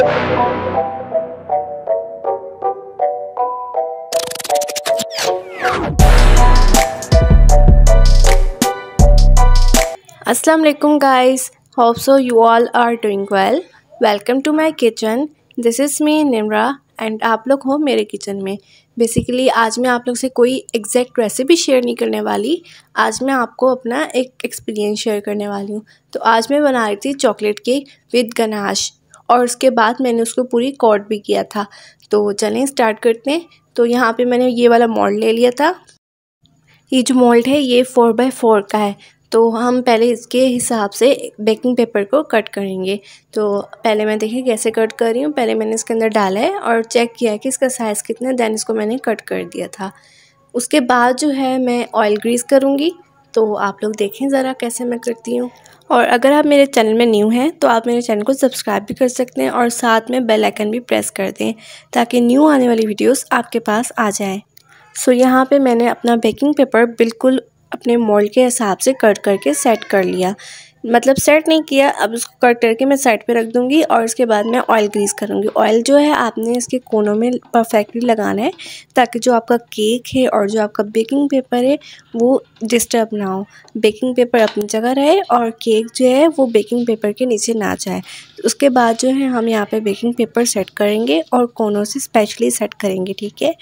अस्सलाम वालेकुम guys, hope so you all are doing well. Welcome to my kitchen. This is me Nimra and आप लोग हो मेरे किचन में। बेसिकली आज मैं आप लोग से कोई एग्जैक्ट रेसिपी शेयर नहीं करने वाली। आज मैं आपको अपना एक एक्सपीरियंस शेयर करने वाली हूँ। तो आज मैं बना रही थी चॉकलेट केक विद गनाश और उसके बाद मैंने उसको पूरी कोट भी किया था। तो चलें स्टार्ट करते हैं। तो यहाँ पे मैंने ये वाला मोल्ड ले लिया था। ये जो मोल्ड है ये 4x4 का है। तो हम पहले इसके हिसाब से बेकिंग पेपर को कट करेंगे। तो पहले मैं देखिए कैसे कट कर रही हूँ। पहले मैंने इसके अंदर डाला है और चेक किया है कि इसका साइज़ कितना है, दैन इसको मैंने कट कर दिया था। उसके बाद जो है मैं ऑयल ग्रीस करूँगी। तो आप लोग देखें ज़रा कैसे मैं करती हूँ। और अगर आप मेरे चैनल में न्यू हैं तो आप मेरे चैनल को सब्सक्राइब भी कर सकते हैं और साथ में बेल आइकन भी प्रेस कर दें ताकि न्यू आने वाली वीडियोस आपके पास आ जाएं। सो यहाँ पे मैंने अपना बेकिंग पेपर बिल्कुल अपने मोल्ड के हिसाब से कट करके सेट कर लिया। मतलब सेट नहीं किया, अब इसको कट करके मैं साइड पे रख दूँगी और इसके बाद मैं ऑयल ग्रीस करूँगी। ऑयल जो है आपने इसके कोनों में परफेक्टली लगाना है ताकि जो आपका केक है और जो आपका बेकिंग पेपर है वो डिस्टर्ब ना हो। बेकिंग पेपर अपनी जगह रहे और केक जो है वो बेकिंग पेपर के नीचे ना जाए। उसके बाद जो है हम यहाँ पे बेकिंग पेपर सेट करेंगे और कोनों से स्पेशली सेट करेंगे, ठीक है।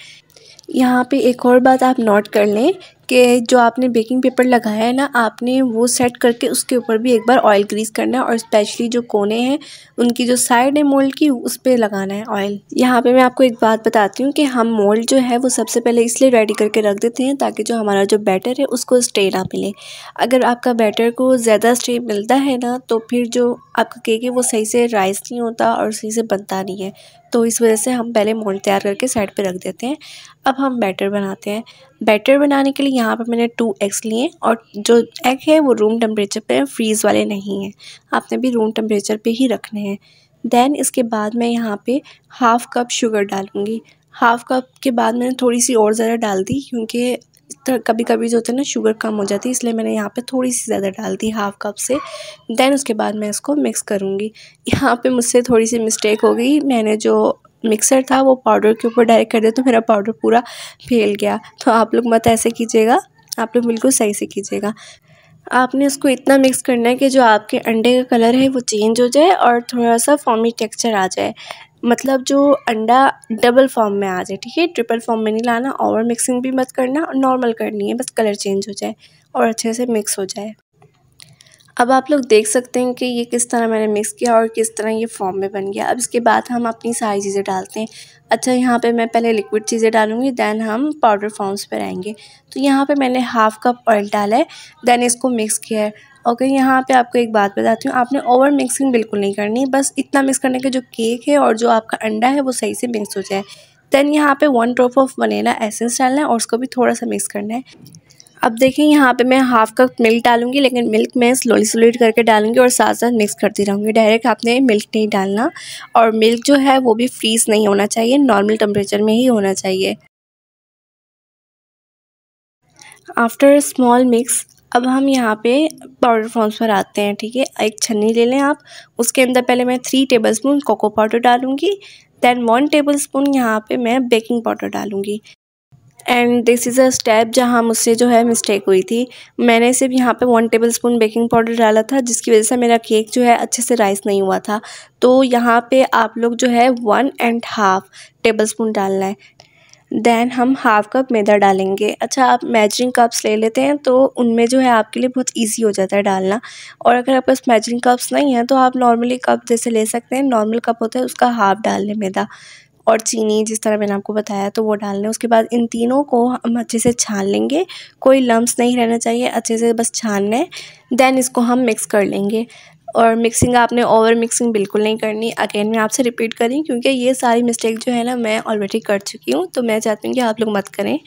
यहाँ पे एक और बात आप नोट कर लें कि जो आपने बेकिंग पेपर लगाया है ना, आपने वो सेट करके उसके ऊपर भी एक बार ऑयल ग्रीस करना है और स्पेशली जो कोने हैं उनकी जो साइड है मोल्ड की उस पे लगाना है ऑयल। यहाँ पे मैं आपको एक बात बताती हूँ कि हम मोल्ड जो है वो सबसे पहले इसलिए रेडी करके रख देते हैं ताकि जो हमारा जो बैटर है उसको स्टे ना मिले। अगर आपका बैटर को ज़्यादा स्टे मिलता है ना तो फिर जो आपका केक है वो सही से राइस नहीं होता और सही से बनता नहीं है। तो इस वजह से हम पहले मोल्ड तैयार करके साइड पे रख देते हैं। अब हम बैटर बनाते हैं। बैटर बनाने के लिए यहाँ पर मैंने 2 एग्स लिए और जो एग है वो रूम टेम्परेचर पे, फ्रीज़ वाले नहीं हैं। आपने भी रूम टेम्परेचर पे ही रखने हैं। दैन इसके बाद मैं यहाँ पे हाफ़ कप शुगर डालूँगी। हाफ़ कप के बाद मैंने थोड़ी सी और ज़्यादा डाल दी क्योंकि कभी कभी जो होता है ना शुगर कम हो जाती है, इसलिए मैंने यहाँ पे थोड़ी सी ज़्यादा डाल दी हाफ़ कप से। दैन उसके बाद मैं इसको मिक्स करूँगी। यहाँ पे मुझसे थोड़ी सी मिस्टेक हो गई, मैंने जो मिक्सर था वो पाउडर के ऊपर डायरेक्ट कर दिया तो मेरा पाउडर पूरा फैल गया। तो आप लोग मत ऐसे कीजिएगा, आप लोग बिल्कुल सही से कीजिएगा। आपने इसको इतना मिक्स करना है कि जो आपके अंडे का कलर है वो चेंज हो जाए और थोड़ा सा फॉर्मी टेक्सचर आ जाए। मतलब जो अंडा डबल फॉर्म में आ जाए, ठीक है। ट्रिपल फॉर्म में नहीं लाना, ओवर मिक्सिंग भी मत करना और नॉर्मल करनी है, बस कलर चेंज हो जाए और अच्छे से मिक्स हो जाए। अब आप लोग देख सकते हैं कि ये किस तरह मैंने मिक्स किया और किस तरह ये फॉर्म में बन गया। अब इसके बाद हम अपनी सारी चीज़ें डालते हैं। अच्छा, यहाँ पे मैं पहले लिक्विड चीज़ें डालूँगी, दैन हम पाउडर फॉर्म्स पर आएंगे। तो यहाँ पे मैंने हाफ़ कप ऑयल डाला है, दैन इसको मिक्स किया है। ओके, यहाँ पे आपको एक बात बताती हूँ, आपने ओवर मिक्सिंग बिल्कुल नहीं करनी, बस इतना मिक्स करने के जो केक है और जो आपका अंडा है वो सही से मिक्स हो जाए। दैन यहाँ पे 1 ड्रॉप ऑफ वनीला एसेंस डालना है और उसको भी थोड़ा सा मिक्स करना है। अब देखिए यहाँ पे मैं हाफ़ कप मिल्क डालूँगी, लेकिन मिल्क मैं स्लोली करके डालूँगी और साथ साथ मिक्स करती रहूँगी। डायरेक्ट आपने मिल्क नहीं डालना और मिल्क जो है वो भी फ्रीज़ नहीं होना चाहिए, नॉर्मल टेम्परेचर में ही होना चाहिए। आफ्टर स्मॉल मिक्स अब हम यहाँ पे पाउडर फॉर्म्स पर आते हैं, ठीक है। एक छन्नी ले लें आप, उसके अंदर पहले मैं 3 टेबलस्पून कोको पाउडर डालूँगी, दैन 1 टेबलस्पून यहाँ पे मैं बेकिंग पाउडर डालूँगी। And this is a step जहाँ मुझसे जो है मिस्टेक हुई थी। मैंने सिर्फ यहाँ पे 1 टेबलस्पून बेकिंग पाउडर डाला था जिसकी वजह से मेरा केक जो है अच्छे से राइस नहीं हुआ था। तो यहाँ पे आप लोग जो है 1.5 टेबलस्पून डालना है। दैन हम हाफ़ कप मैदा डालेंगे। अच्छा, आप मेजरिंग कप्स ले लेते हैं तो उनमें जो है आपके लिए बहुत ईजी हो जाता है डालना। और अगर आपके पास मेजरिंग कप्स नहीं हैं तो आप नॉर्मली कप जैसे ले सकते हैं, नॉर्मल कप होता है उसका हाफ़ डाल लें मैदा और चीनी, जिस तरह मैंने आपको बताया तो वो डाल लें। उसके बाद इन तीनों को हम अच्छे से छान लेंगे, कोई लम्स नहीं रहना चाहिए, अच्छे से बस छानना है। दैन इसको हम मिक्स कर लेंगे और मिक्सिंग आपने ओवर मिक्सिंग बिल्कुल नहीं करनी। अगेन मैं आपसे रिपीट करी क्योंकि ये सारी मिस्टेक जो है ना मैं ऑलरेडी कर चुकी हूँ, तो मैं चाहती हूँ कि आप लोग मत करें।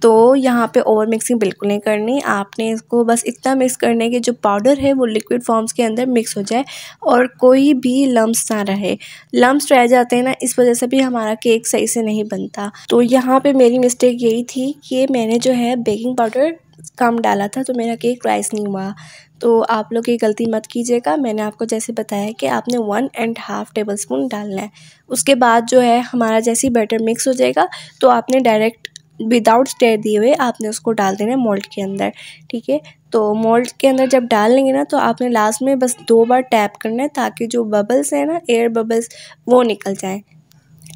तो यहाँ पे ओवर मिक्सिंग बिल्कुल नहीं करनी। आपने इसको बस इतना मिक्स करना है कि जो पाउडर है वो लिक्विड फॉर्म्स के अंदर मिक्स हो जाए और कोई भी लम्स ना रहे। लम्स रह जाते हैं ना, इस वजह से भी हमारा केक सही से नहीं बनता। तो यहाँ पे मेरी मिस्टेक यही थी कि मैंने जो है बेकिंग पाउडर कम डाला था, तो मेरा केक राइस नहीं हुआ। तो आप लोग ये गलती मत कीजिएगा। मैंने आपको जैसे बताया कि आपने 1.5 टेबलस्पून डालना है। उसके बाद जो है हमारा जैसे ही बैटर मिक्स हो जाएगा तो आपने डायरेक्ट विदाउट स्टेयर दिए हुए आपने उसको डाल देना है मोल्ड के अंदर, ठीक है। तो मोल्ड के अंदर जब डाल लेंगे ना तो आपने लास्ट में बस 2 बार टैप करना है ताकि जो बबल्स हैं ना, एयर बबल्स, वो निकल जाएं।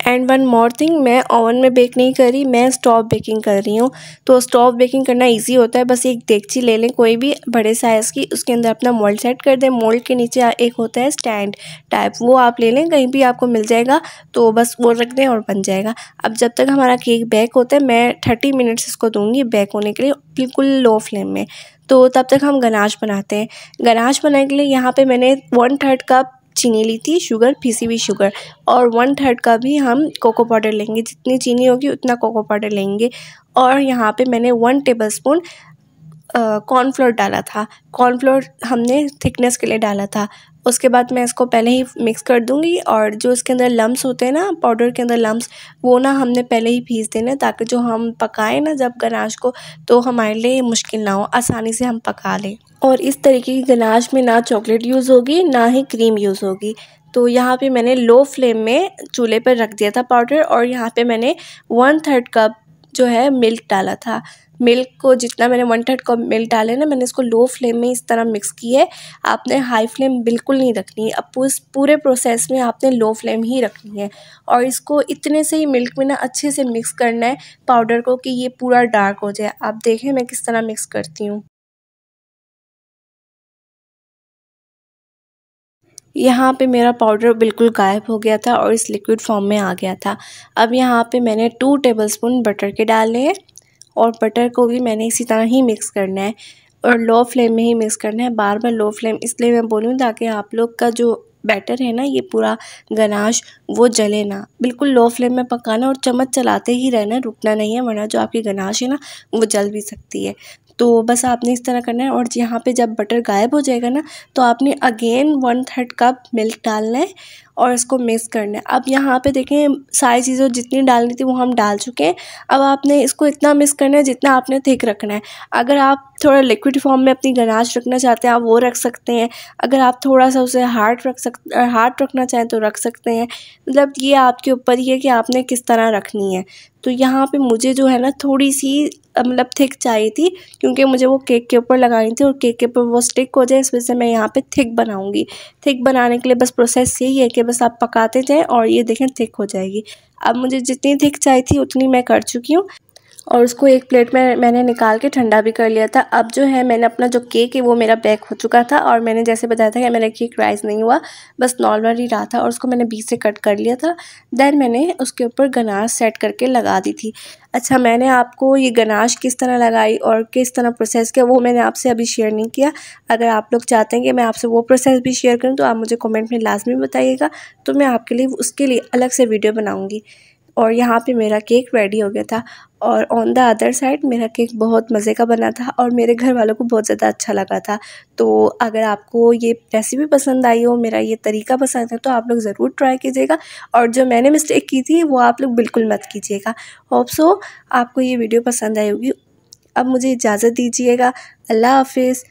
एंड वन मोर थिंग, मैं ओवन में बेक नहीं कर रही, मैं स्टॉव बेकिंग कर रही हूँ। तो स्टॉव बेकिंग करना इजी होता है। बस एक देगची ले लें कोई भी बड़े साइज़ की, उसके अंदर अपना मोल्ड सेट कर दें। मोल्ड के नीचे एक होता है स्टैंड टाइप, वो आप ले लें, कहीं भी आपको मिल जाएगा। तो बस वो रख दें और बन जाएगा। अब जब तक हमारा केक बेक होता है, मैं 30 मिनट्स इसको दूँगी बेक होने के लिए, बिल्कुल लो फ्लेम में। तो तब तक हम गनाश बनाते हैं। गनाश बनाने के लिए यहाँ पर मैंने 1/3 कप चीनी ली थी, शुगर, पीसी हुई शुगर, और 1/3 का भी हम कोको पाउडर लेंगे। जितनी चीनी होगी उतना कोको पाउडर लेंगे। और यहाँ पे मैंने 1 टेबलस्पून कॉर्नफ्लोर डाला था। कॉर्नफ्लोर हमने थिकनेस के लिए डाला था। उसके बाद मैं इसको पहले ही मिक्स कर दूँगी और जो इसके अंदर लम्स होते हैं ना, पाउडर के अंदर लम्स, वो ना हमने पहले ही पीस देना ताकि जो हम पकाएं ना जब गनाश को, तो हमारे लिए मुश्किल ना हो, आसानी से हम पका लें। और इस तरीके की गनाश में ना चॉकलेट यूज़ होगी ना ही क्रीम यूज़ होगी। तो यहाँ पे मैंने लो फ्लेम में चूल्हे पर रख दिया था पाउडर, और यहाँ पे मैंने 1/3 कप जो है मिल्क डाला था। मिल्क को जितना मैंने 1/3 कप मिल्क डाले ना, मैंने इसको लो फ्लेम में इस तरह मिक्स किया है। आपने हाई फ्लेम बिल्कुल नहीं रखनी है। अब इस पूरे प्रोसेस में आपने लो फ्लेम ही रखनी है और इसको इतने से ही मिल्क में ना अच्छे से मिक्स करना है पाउडर को कि ये पूरा डार्क हो जाए। आप देखें मैं किस तरह मिक्स करती हूँ। यहाँ पे मेरा पाउडर बिल्कुल गायब हो गया था और इस लिक्विड फॉर्म में आ गया था। अब यहाँ पे मैंने 2 टेबलस्पून बटर के डाले हैं और बटर को भी मैंने इसी तरह ही मिक्स करना है और लो फ्लेम में ही मिक्स करना है। बार बार लो फ्लेम इसलिए मैं बोलूँ ताकि आप लोग का जो बैटर है ना, ये पूरा गनाश, वो जले ना। बिल्कुल लो फ्लेम में पकाना और चम्मच चलाते ही रहना, रुकना नहीं है, वरना जो आपकी गनाश है ना, वो जल भी सकती है। तो बस आपने इस तरह करना है और यहाँ पे जब बटर गायब हो जाएगा ना, तो आपने अगेन 1/3 कप मिल्क डालना है और इसको मिक्स करना है। अब यहाँ पे देखें सारी चीज़ें जितनी डालनी थी वो हम डाल चुके हैं। अब आपने इसको इतना मिक्स करना है जितना आपने थिक रखना है। अगर आप थोड़ा लिक्विड फॉर्म में अपनी गनाश रखना चाहते हैं, आप वो रख सकते हैं। अगर आप थोड़ा सा उसे हार्ड रखना चाहें तो रख सकते हैं। मतलब ये आपके ऊपर ही है कि आपने किस तरह रखनी है। तो यहाँ पे मुझे जो है ना थोड़ी सी मतलब थिक चाहिए थी, क्योंकि मुझे वो केक के ऊपर लगानी थी और केक के ऊपर वो स्टिक हो जाए, इस वजह से मैं यहाँ पे थिक बनाऊँगी। थिक बनाने के लिए बस प्रोसेस यही है कि बस आप पकाते जाएँ और ये देखें थिक हो जाएगी। अब मुझे जितनी थिक चाहिए थी उतनी मैं कर चुकी हूँ और उसको एक प्लेट में मैंने निकाल के ठंडा भी कर लिया था। अब जो है मैंने अपना जो केक है वो मेरा बेक हो चुका था और मैंने जैसे बताया था कि मेरा केक राइस नहीं हुआ, बस नॉर्मल ही रहा था और उसको मैंने बीच से कट कर लिया था। देन मैंने उसके ऊपर गनाश सेट करके लगा दी थी। अच्छा, मैंने आपको ये गनाश किस तरह लगाई और किस तरह प्रोसेस किया वो मैंने आपसे अभी शेयर नहीं किया। अगर आप लोग चाहते हैं कि मैं आपसे वो प्रोसेस भी शेयर करूँ तो आप मुझे कमेंट में लाजमी बताइएगा, तो मैं आपके लिए उसके लिए अलग से वीडियो बनाऊँगी। और यहाँ पे मेरा केक रेडी हो गया था और ऑन द अदर साइड मेरा केक बहुत मज़े का बना था और मेरे घर वालों को बहुत ज़्यादा अच्छा लगा था। तो अगर आपको ये रेसिपी पसंद आई हो, मेरा ये तरीका पसंद है, तो आप लोग ज़रूर ट्राई कीजिएगा और जो मैंने मिस्टेक की थी वो आप लोग बिल्कुल मत कीजिएगा। होप सो आपको ये वीडियो पसंद आई होगी। अब मुझे इजाज़त दीजिएगा। अल्लाह हाफिज़।